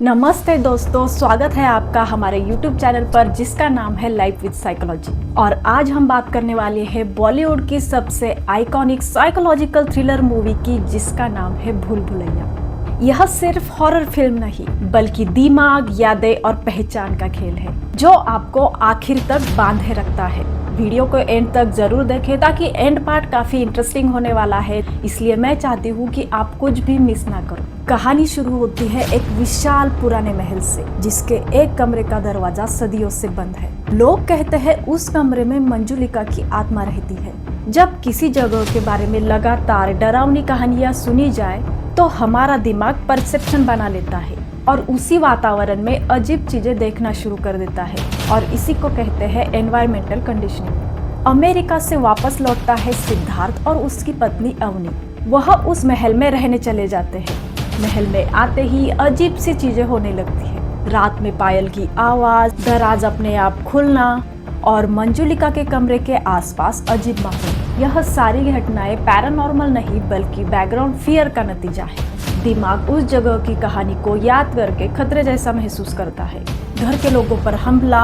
नमस्ते दोस्तों, स्वागत है आपका हमारे YouTube चैनल पर जिसका नाम है लाइफ विद साइकोलॉजी। और आज हम बात करने वाले हैं बॉलीवुड की सबसे आइकॉनिक साइकोलॉजिकल थ्रिलर मूवी की जिसका नाम है भूल भुलैया। यह सिर्फ हॉरर फिल्म नहीं बल्कि दिमाग, यादें और पहचान का खेल है जो आपको आखिर तक बांधे रखता है। वीडियो को एंड तक जरूर देखें ताकि एंड पार्ट काफी इंटरेस्टिंग होने वाला है, इसलिए मैं चाहती हूँ कि आप कुछ भी मिस ना करो। कहानी शुरू होती है एक विशाल पुराने महल से जिसके एक कमरे का दरवाजा सदियों से बंद है। लोग कहते हैं उस कमरे में मंजुलिका की आत्मा रहती है। जब किसी जगह के बारे में लगातार डरावनी कहानियां सुनी जाए तो हमारा दिमाग परसेप्शन बना लेता है और उसी वातावरण में अजीब चीजें देखना शुरू कर देता है और इसी को कहते हैं एनवायरमेंटल कंडीशनिंग। अमेरिका से वापस लौटता है सिद्धार्थ और उसकी पत्नी अवनी। वह उस महल में रहने चले जाते हैं। महल में आते ही अजीब सी चीजें होने लगती है। रात में पायल की आवाज, दराज अपने आप खुलना और मंजुलिका के कमरे के आसपास अजीब माहौल। यह सारी घटनाएं पैरानॉर्मल नहीं बल्कि बैकग्राउंड फियर का नतीजा है। दिमाग उस जगह की कहानी को याद करके खतरे जैसा महसूस करता है। घर के लोगों पर हमला,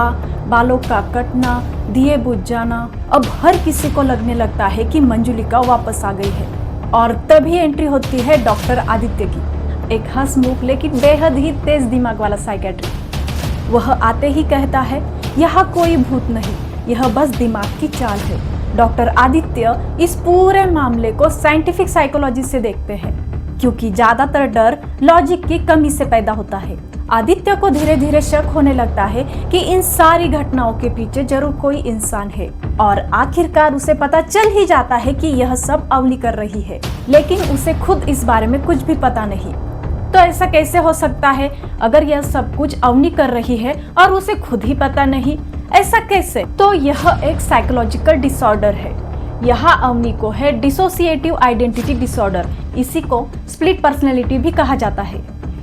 बालों का कटना, दिए बुझ जाना। अब हर किसी को लगने लगता है कि मंजुलिका वापस आ गई है। और तभी एंट्री होती है डॉक्टर आदित्य की, एक हंसमुख लेकिन बेहद ही तेज दिमाग वाला साइकेट्रिस्ट। वह आते ही कहता है, यहाँ कोई भूत नहीं, यह बस दिमाग की चाल है। डॉक्टर आदित्य इस पूरे मामले को साइंटिफिक साइकोलॉजी से देखते हैं क्योंकि ज्यादातर डर लॉजिक की कमी से पैदा होता है। आदित्य को धीरे धीरे शक होने लगता है कि इन सारी घटनाओं के पीछे जरूर कोई इंसान है और आखिरकार उसे पता चल ही जाता है कि यह सब अवनी कर रही है, लेकिन उसे खुद इस बारे में कुछ भी पता नहीं। तो ऐसा कैसे हो सकता है अगर यह सब कुछ अवनी कर रही है और उसे खुद ही पता नहीं? ऐसा कैसे? तो यह एक साइकोलॉजिकल डिसऑर्डर है। यहाँ अवनी को है डिसोसिएटिव आइडेंटिटी डिसऑर्डर। इसी को स्प्लिट पर्सनैलिटी भी कहा जाता है।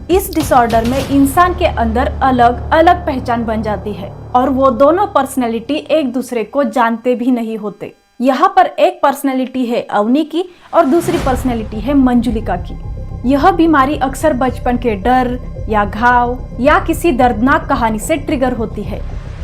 इस डिसऑर्डर में इंसान के अंदर अलग अलग पहचान बन जाती है और वो दोनों पर्सनैलिटी एक दूसरे को जानते भी नहीं होते। यहाँ पर एक पर्सनैलिटी है अवनी की और दूसरी पर्सनैलिटी है मंजुलिका की। यह बीमारी अक्सर बचपन के डर या घाव या किसी दर्दनाक कहानी से ट्रिगर होती है।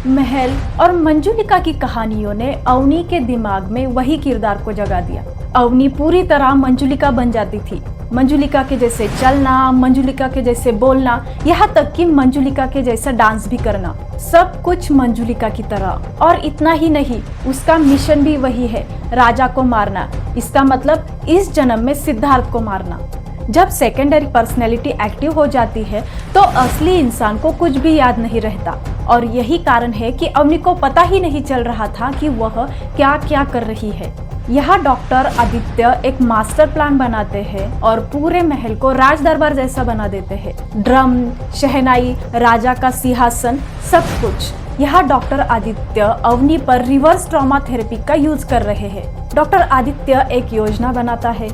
महल और मंजुलिका की कहानियों ने अवनी के दिमाग में वही किरदार को जगा दिया। अवनी पूरी तरह मंजुलिका बन जाती थी। मंजुलिका के जैसे चलना, मंजुलिका के जैसे बोलना, यहाँ तक कि मंजुलिका के जैसा डांस भी करना, सब कुछ मंजुलिका की तरह। और इतना ही नहीं, उसका मिशन भी वही है, राजा को मारना। इसका मतलब इस जन्म में सिद्धार्थ को मारना। जब सेकेंडरी पर्सनैलिटी एक्टिव हो जाती है तो असली इंसान को कुछ भी याद नहीं रहता और यही कारण है कि अवनी को पता ही नहीं चल रहा था कि वह क्या क्या कर रही है। यहाँ डॉक्टर आदित्य एक मास्टर प्लान बनाते हैं और पूरे महल को राज दरबार जैसा बना देते हैं। ड्रम, शहनाई, राजा का सिंहासन, सब कुछ। यहाँ डॉक्टर आदित्य अवनी पर रिवर्स ट्रॉमा थेरेपी का यूज कर रहे हैं। डॉक्टर आदित्य एक योजना बनाता है।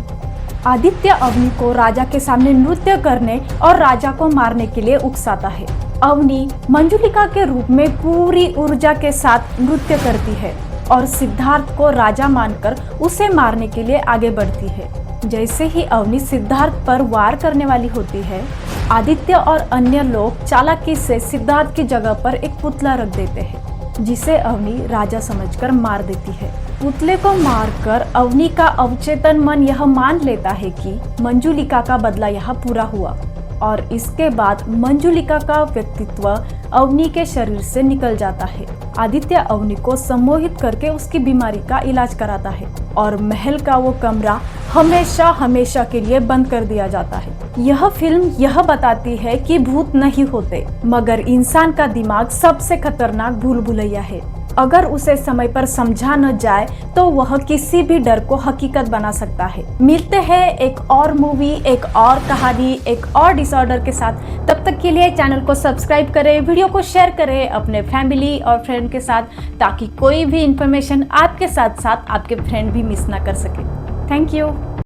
आदित्य अवनी को राजा के सामने नृत्य करने और राजा को मारने के लिए उकसाता है। अवनी मंजुलिका के रूप में पूरी ऊर्जा के साथ नृत्य करती है और सिद्धार्थ को राजा मानकर उसे मारने के लिए आगे बढ़ती है। जैसे ही अवनी सिद्धार्थ पर वार करने वाली होती है, आदित्य और अन्य लोग चालाकी से सिद्धार्थ की जगह पर एक पुतला रख देते हैं जिसे अवनी राजा समझकर मार देती है। पुतले को मारकर अवनी का अवचेतन मन यह मान लेता है कि मंजुलिका का बदला यहाँ पूरा हुआ और इसके बाद मंजुलिका का व्यक्तित्व अवनी के शरीर से निकल जाता है। आदित्य अवनी को सम्मोहित करके उसकी बीमारी का इलाज कराता है और महल का वो कमरा हमेशा हमेशा के लिए बंद कर दिया जाता है। यह फिल्म यह बताती है कि भूत नहीं होते मगर इंसान का दिमाग सबसे खतरनाक भूल भुलैया है। अगर उसे समय पर समझा न जाए तो वह किसी भी डर को हकीकत बना सकता है। मिलते हैं एक और मूवी, एक और कहानी, एक और डिसऑर्डर के साथ। तब तक के लिए चैनल को सब्सक्राइब करें, वीडियो को शेयर करें अपने फैमिली और फ्रेंड के साथ ताकि कोई भी इंफॉर्मेशन आपके साथ साथ आपके फ्रेंड भी मिस ना कर सके। Thank you.